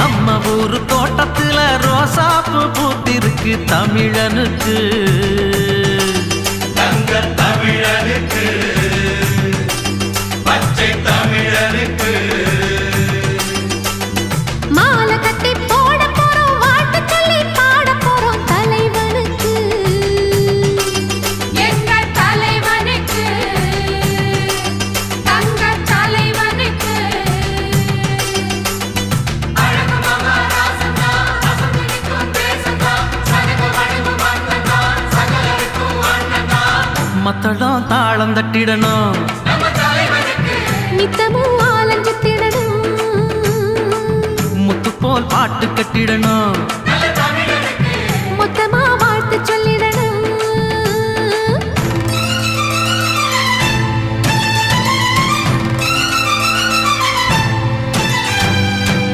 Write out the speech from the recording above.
நம்ம ஊரு தோட்டத்துல ரோசாப்பு பூத்திருக்கு தமிழனுக்கு தங்க தமிழனுக்கு பச்சை தமிழனுக்கு மாலை கட்டி போட போறோம் வாழ்த்து சொல்லி பாட போறோம் தலைவனுக்கு எங்கள் தலைவனுக்கு தங்க தலைவனுக்கு அழகு மகாராசந்தா அசந்திக்கும் தேசந்தா சனக வடிவு மன்னந்தா சகலருக்கும் அண்ணந்தா மத்தளம் தாளம் தட்டிடணும் நம்ம தலைவனுக்கு நித்தமும் ஆலஞ்சித்திடணும் முத்து போல் பாட்டு கட்டிடணும்